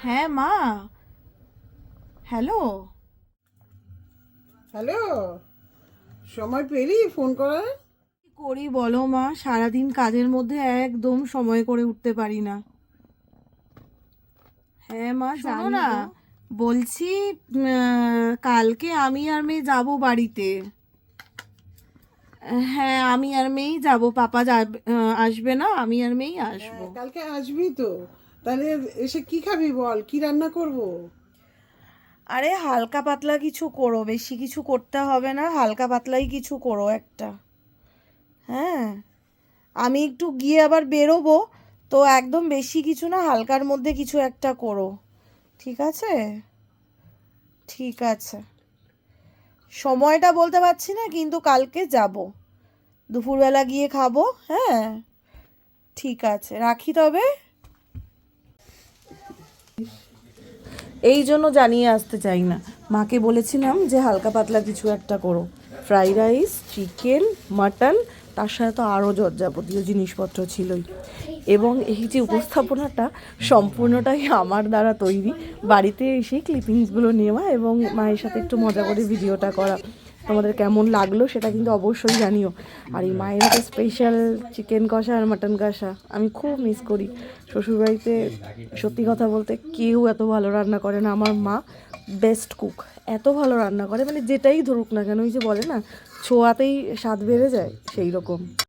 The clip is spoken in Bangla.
হ্যাঁ মা। হ্যালো। হ্যালো, সময় পেলি ফোন করার? কি করি বলো মা, সারাদিন কাজের মধ্যে একদম সময় করে উঠতে পারি না। হ্যাঁ মা জানো না, বলছি কালকে আমি আর মেয়ে যাবো বাড়িতে। হ্যাঁ আমি আর মেয়েই যাবো, পাপা যাবে, আসবে না, আমি আর মেয়েই আসবো। কালকে আসবি তো? তাহলে এসে কি খাবি বল, কি রান্না করব? আরে হালকা পাতলা কিছু করো, বেশি কিছু করতে হবে না, হালকা পাতলাই কিছু করো একটা। হ্যাঁ আমি একটু গিয়ে আবার বেরোবো, তো একদম বেশি কিছু না, হালকার মধ্যে কিছু একটা করো। ঠিক আছে? ঠিক আছে, সময়টা বলতে পারছি না, কিন্তু কালকে যাব, দুপুরবেলা গিয়ে খাবো। হ্যাঁ ঠিক আছে, রাখি তবে। এই জন্য জানিয়ে আসতে চাই না, মাকে বলেছিলাম যে হালকা পাতলা কিছু একটা করো, ফ্রাইড রাইস, চিকেন, মাটন, তার সাথে তো আরও যাবতীয় জিনিসপত্র ছিলই। এবং এই যে উপস্থাপনাটা সম্পূর্ণটাই আমার দ্বারা তৈরি, বাড়িতে এসে ক্লিপিংসগুলো নেওয়া এবং মায়ের সাথে একটু মজা করে ভিডিওটা করা। তোমাদের কেমন লাগলো সেটা কিন্তু অবশ্যই জানিও। আর এই মায়ের হাতে স্পেশাল চিকেন কষা আর মাটন কষা আমি খুব মিস করি। শ্বশুরবাড়িতে সত্যি কথা বলতে কেউ এত ভালো রান্না করে না, আমার মা বেস্ট কুক, এত ভালো রান্না করে, মানে যেটাই ধরুক না কেন, ওই যে বলে না ছোঁয়াতেই স্বাদ বেড়ে যায়, সেই রকম।